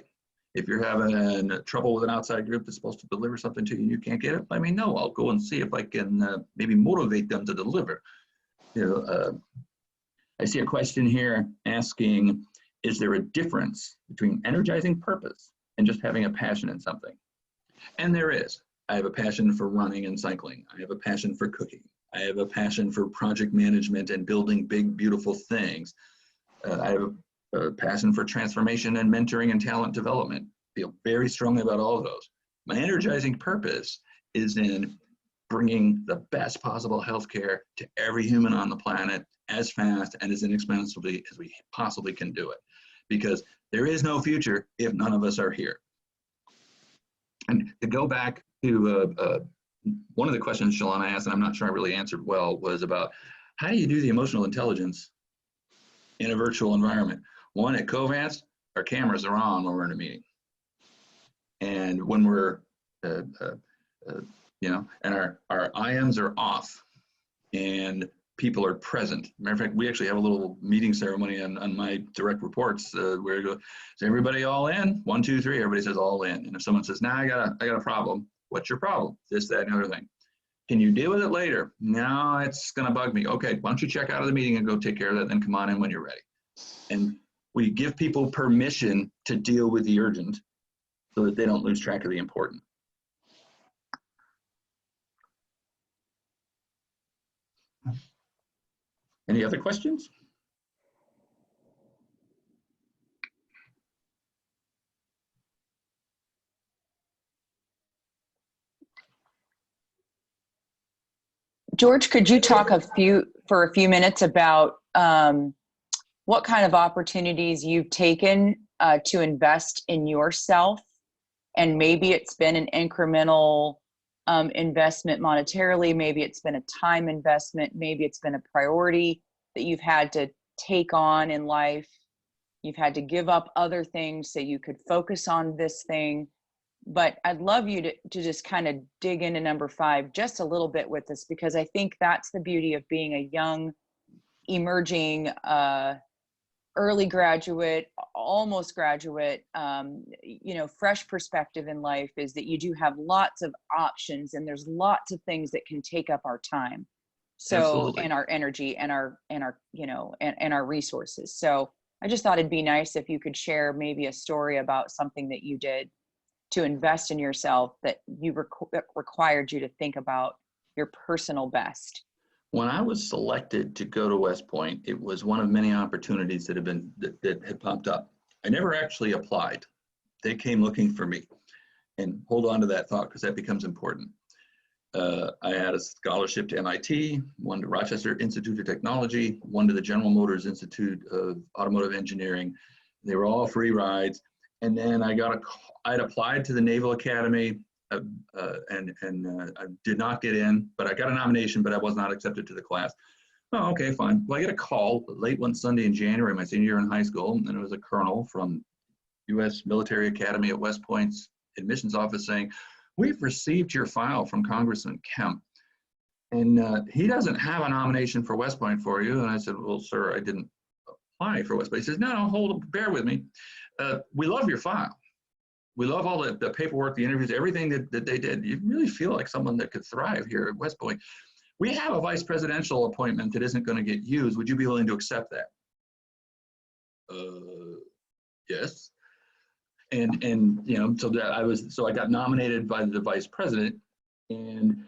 If you're having trouble with an outside group that's supposed to deliver something to you and you can't get it, let me know. I'll go and see if I can maybe motivate them to deliver. I see a question here asking, is there a difference between energizing purpose and just having a passion in something? And there is. I have a passion for running and cycling. I have a passion for cooking. I have a passion for project management and building big, beautiful things. I have a passion for transformation and mentoring and talent development. Feel very strongly about all of those. My energizing purpose is in bringing the best possible healthcare to every human on the planet as fast and as inexpensively as we possibly can do it. Because there is no future if none of us are here. And to go back to one of the questions Shalana asked, and I'm not sure I really answered well, was about how do you do the emotional intelligence in a virtual environment? One, at Covance, our cameras are on when we're in a meeting. And when we're, and our IMs are off and people are present. Matter of fact, we actually have a little meeting ceremony on my direct reports where we go, is everybody all in? 1, 2, 3, everybody says all in. And if someone says, nah, I got a problem. What's your problem? This, that, and the other thing. Can you deal with it later? No, it's gonna bug me. Okay, why don't you check out of the meeting and go take care of that, then come on in when you're ready. And we give people permission to deal with the urgent so that they don't lose track of the important. Any other questions? George, could you talk for a few minutes about what kind of opportunities you've taken to invest in yourself? And maybe it's been an incremental investment monetarily, maybe it's been a time investment, maybe it's been a priority that you've had to take on in life. You've had to give up other things so you could focus on this thing. But I'd love you to just kind of dig into number 5 just a little bit with us, because I think that's the beauty of being a young, emerging, early graduate, almost graduate, fresh perspective in life, is that you do have lots of options and there's lots of things that can take up our time. So, Absolutely. and our energy and our resources. So I just thought it'd be nice if you could share maybe a story about something that you did to invest in yourself that required you to think about your personal best. When I was selected to go to West Point, it was one of many opportunities that had popped up. I never actually applied. They came looking for me. And hold on to that thought, because that becomes important. I had a scholarship to MIT, one to Rochester Institute of Technology, one to the General Motors Institute of Automotive Engineering. They were all free rides. And then I'd applied to the Naval Academy, I did not get in, but I got a nomination, but I was not accepted to the class. Oh, okay, fine. Well, I get a call late one Sunday in January, my senior year in high school, and it was a colonel from U.S. Military Academy at West Point's admissions office saying, "We've received your file from Congressman Kemp, and he doesn't have a nomination for West Point for you." And I said, "Well, sir, I didn't apply for West Point." He says, "No, bear with me. We love your file. We love all the paperwork, the interviews, everything that they did. You really feel like someone that could thrive here at West Point. We have a vice presidential appointment that isn't going to get used. Would you be willing to accept that?" Yes. And you know, so I got nominated by the vice president and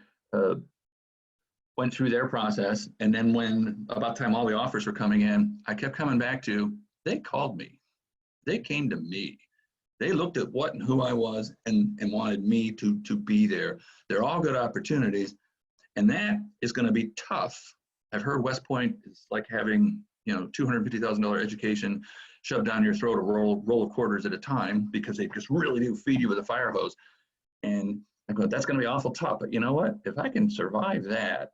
went through their process. And then when about the time all the offers were coming in, I kept coming back to, they called me. They came to me. They looked at what and who I was and wanted me to be there. They're all good opportunities. And that is going to be tough. I've heard West Point is like having, you know, $250,000 education shoved down your throat, a roll of quarters at a time, because they just really do feed you with a fire hose. And I go, that's going to be awful tough. But you know what? If I can survive that,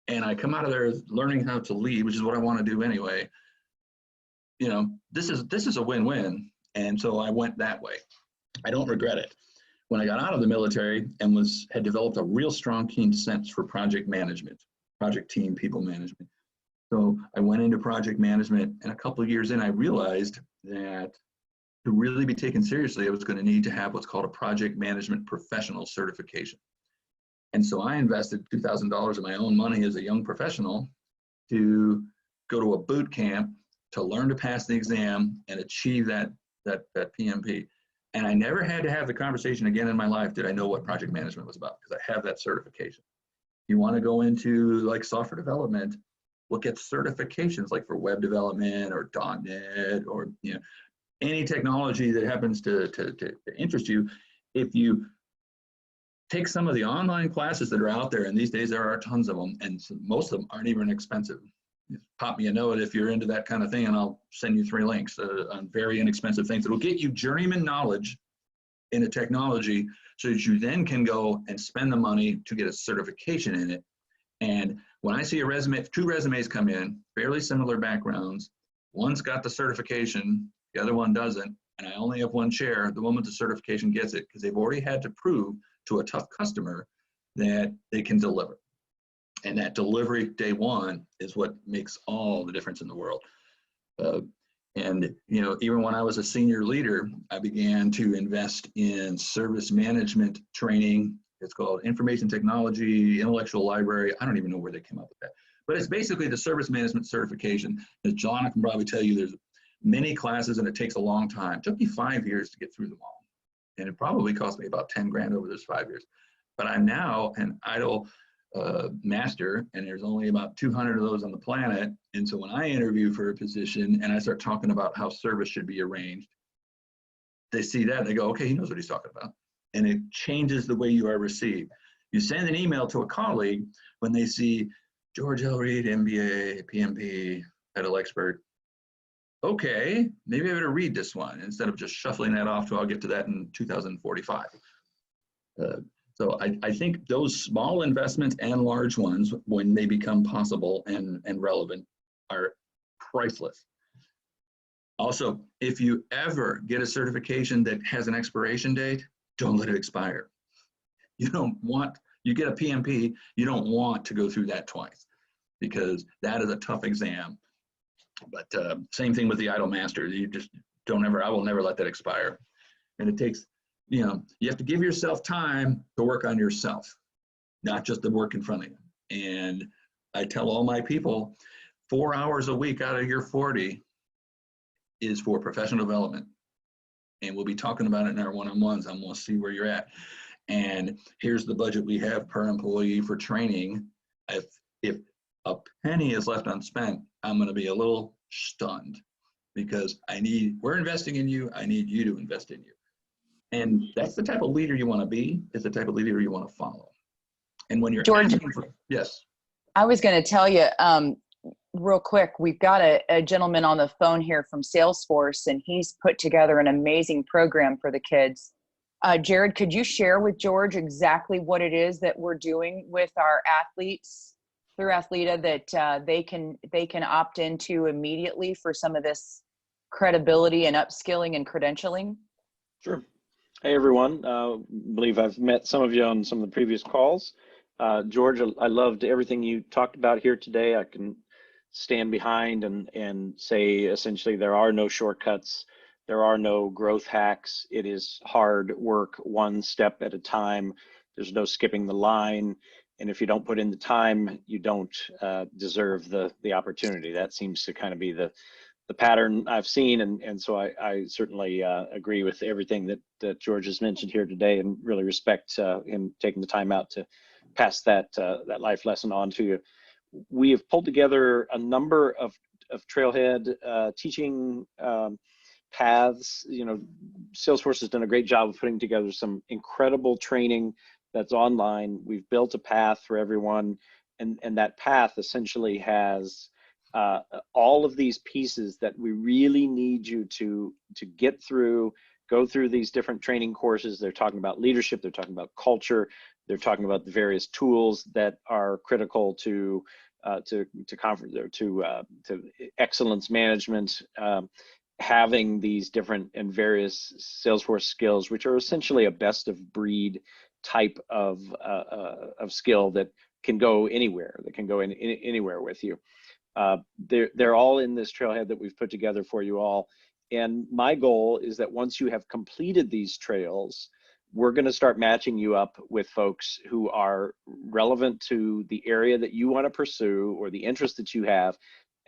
and I come out of there learning how to lead, which is what I want to do anyway, you know, this is a win-win. And so I went that way. I don't regret it. When I got out of the military and had developed a real strong, keen sense for project management, project team, people management. So I went into project management, and a couple of years in, I realized that to really be taken seriously, I was going to need to have what's called a project management professional certification. And so I invested $2,000 of my own money as a young professional to go to a boot camp to learn to pass the exam and achieve that PMP. And I never had to have the conversation again in my life, did I know what project management was about? Because I have that certification. You want to go into like software development, look at certifications like for web development or .NET or, you know, any technology that happens to interest you. If you take some of the online classes that are out there, and these days there are tons of them, and most of them aren't even expensive. Just pop me a note if you're into that kind of thing, and I'll send you 3 links on very inexpensive things that will get you journeyman knowledge in a technology so that you then can go and spend the money to get a certification in it. And when I see a resume, 2 resumes come in, fairly similar backgrounds, one's got the certification, the other one doesn't, and I only have 1 chair, the one with the certification gets it because they've already had to prove to a tough customer that they can deliver. And that delivery day 1 is what makes all the difference in the world. And you know, even when I was a senior leader, I began to invest in service management training. It's called Information Technology, Intellectual Library. I don't even know where they came up with that. But it's basically the service management certification. As John can probably tell you, there's many classes and it takes a long time. It took me 5 years to get through them all. And it probably cost me about 10 grand over those 5 years. But I'm now an idle master, and there's only about 200 of those on the planet. And so when I interview for a position and I start talking about how service should be arranged, they see that and they go, okay, he knows what he's talking about. And it changes the way you are received. You send an email to a colleague when they see George L. Reed, MBA, PMP, title expert. Okay, maybe I better read this one instead of just shuffling that off to I'll get to that in 2045. So I think those small investments and large ones, when they become possible and relevant, are priceless. Also, if you ever get a certification that has an expiration date, don't let it expire. You get a PMP, you don't want to go through that twice because that is a tough exam. But same thing with the idle master. You just I will never let that expire. And it takes, you know, you have to give yourself time to work on yourself, not just the work in front of you. And I tell all my people, 4 hours a week out of your 40 is for professional development. And we'll be talking about it in our one-on-ones. I'm going to see where you're at. And here's the budget we have per employee for training. If a penny is left unspent, I'm going to be a little stunned because we're investing in you. I need you to invest in you. And that's the type of leader you want to be. It's the type of leader you want to follow. And when you're George, yes. I was going to tell you real quick, we've got a gentleman on the phone here from Salesforce, and he's put together an amazing program for the kids. Jared, could you share with George exactly what it is that we're doing with our athletes through athLEDA that they can opt into immediately for some of this credibility and upskilling and credentialing? Sure. Hey, everyone. Believe I've met some of you on some of the previous calls. George, I loved everything you talked about here today. I can stand behind and say essentially there are no shortcuts. There are no growth hacks. It is hard work, one step at a time. There's no skipping the line. And if you don't put in the time, you don't deserve the opportunity. That seems to kind of be the pattern I've seen. And so I certainly agree with everything that George has mentioned here today, and really respect him taking the time out to pass that life lesson on to you. We have pulled together a number of trailhead teaching paths. You know, Salesforce has done a great job of putting together some incredible training that's online. We've built a path for everyone, and that path essentially has all of these pieces that we really need you to get through, go through these different training courses. They're talking about leadership, they're talking about culture, they're talking about the various tools that are critical to conference or to excellence management, having these different and various Salesforce skills, which are essentially a best of breed type of skill that can go anywhere, that can go anywhere with you. They're all in this trailhead that we've put together for you all. And my goal is that once you have completed these trails, we're going to start matching you up with folks who are relevant to the area that you want to pursue or the interest that you have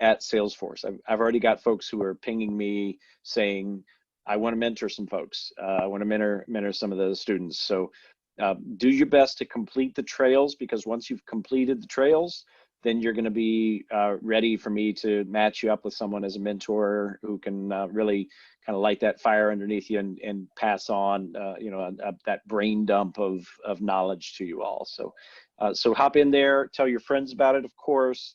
at Salesforce. I've already got folks who are pinging me saying, I want to mentor some folks. I want to mentor some of those students. So do your best to complete the trails, because once you've completed the trails, then you're going to be ready for me to match you up with someone as a mentor who can really kind of light that fire underneath you and pass on, that brain dump of knowledge to you all. So hop in there, tell your friends about it, of course,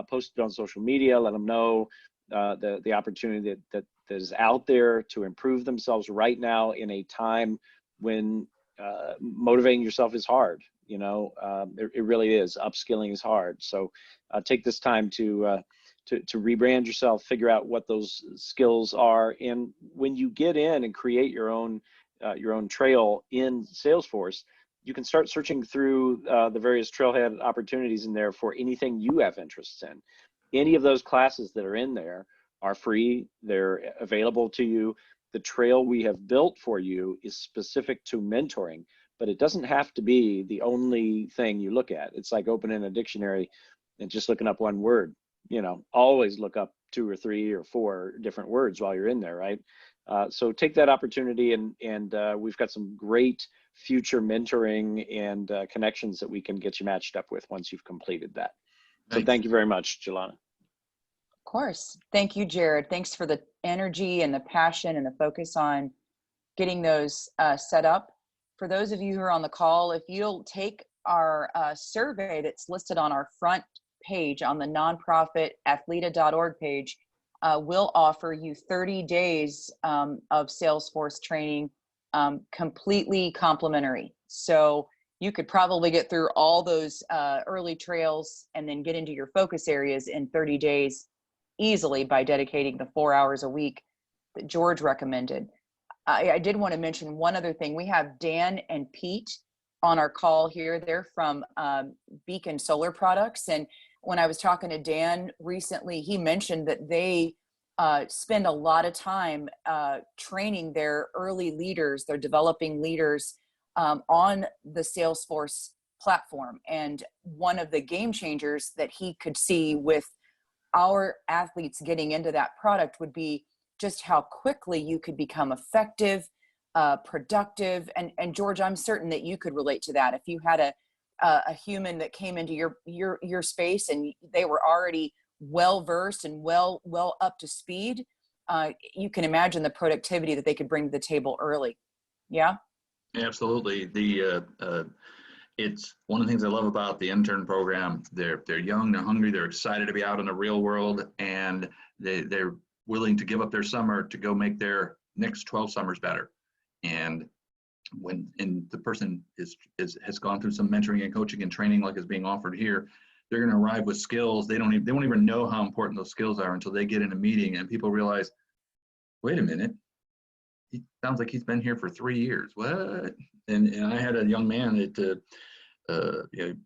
post it on social media, let them know the opportunity that is out there to improve themselves right now in a time when motivating yourself is hard. You know, it really is. Upskilling is hard. So take this time to rebrand yourself, figure out what those skills are, and when you get in and create your own trail in Salesforce, you can start searching through the various trailhead opportunities in there for anything you have interests in. Any of those classes that are in there are free. They're available to you. The trail we have built for you is specific to mentoring, but it doesn't have to be the only thing you look at. It's like opening a dictionary and just looking up one word. You know, always look up 2 or 3 or 4 different words while you're in there, right? So take that opportunity, and we've got some great future mentoring and connections that we can get you matched up with once you've completed that. So thank you very much, Jelana. Of course. Thank you, Jared. Thanks for the energy and the passion and the focus on getting those set up. For those of you who are on the call, if you'll take our survey that's listed on our front page on the nonprofit athleda.org page, we'll offer you 30 days of Salesforce training completely complimentary. So you could probably get through all those early trails and then get into your focus areas in 30 days easily by dedicating the 4 hours a week that George recommended. I did want to mention one other thing. We have Dan and Pete on our call here. They're from Beacon Solar Products. And when I was talking to Dan recently, he mentioned that they spend a lot of time training their early leaders, their developing leaders on the Salesforce platform. And one of the game changers that he could see with our athletes getting into that product would be just how quickly you could become effective, productive. And George, I'm certain that you could relate to that. If you had a human that came into your space and they were already well-versed and well up to speed, you can imagine the productivity that they could bring to the table early. Yeah? Absolutely. It's one of the things I love about the intern program. They're young, they're hungry, they're excited to be out in the real world, and they're willing to give up their summer to go make their next 12 summers better. And and the person has gone through some mentoring and coaching and training like is being offered here, they're going to arrive with skills. They won't even know how important those skills are until they get in a meeting and people realize, wait a minute, he sounds like he's been here for 3 years. What? And I had a young man that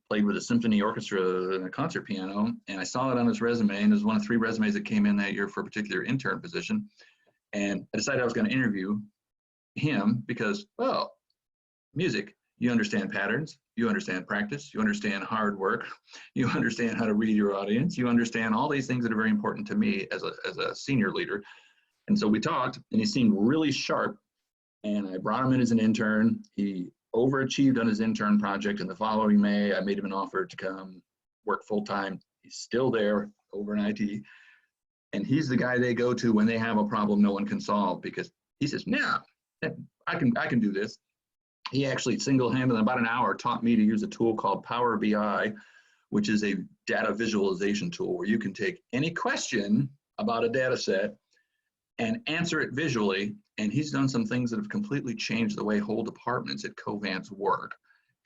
played with a symphony orchestra and a concert piano, and I saw it on his resume, and it was one of 3 resumes that came in that year for a particular intern position. And I decided I was going to interview him because, well, music, you understand patterns, you understand practice, you understand hard work, you understand how to read your audience, you understand all these things that are very important to me as a senior leader. And so we talked, and he seemed really sharp, and I brought him in as an intern. He overachieved on his intern project, and the following May, I made him an offer to come work full-time. He's still there over in IT, and he's the guy they go to when they have a problem no one can solve, because he says, "No, I can do this." He actually single-handedly, in about an hour, taught me to use a tool called Power BI, which is a data visualization tool where you can take any question about a data set and answer it visually. And he's done some things that have completely changed the way whole departments at Covance work,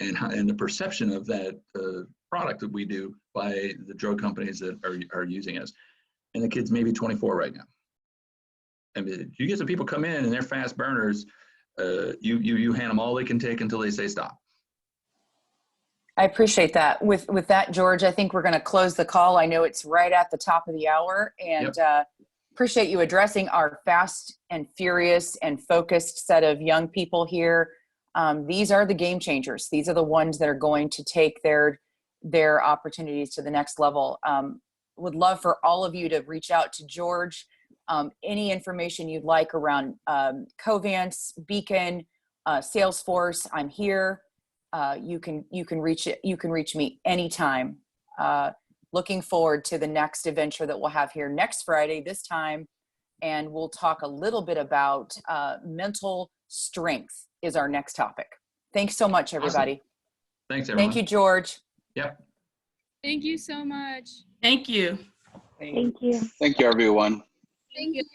and the perception of that product that we do by the drug companies that are using us. And the kid's maybe 24 right now. I mean, you get some people come in and they're fast burners. You hand them all they can take until they say stop. I appreciate that. With that, George, I think we're going to close the call. I know it's right at the top of the hour, and appreciate you addressing our fast and furious and focused set of young people here. These are the game changers. These are the ones that are going to take their opportunities to the next level. Would love for all of you to reach out to George. Any information you'd like around Covance, Beacon, Salesforce, I'm here. You can reach me anytime. Looking forward to the next adventure that we'll have here next Friday this time, and we'll talk a little bit about mental strength is our next topic. Thanks so much, everybody. Awesome. Thanks, everyone. Thank you, George. Yep. Thank you so much. Thank you. Thank you. Thank you, everyone. Thank you.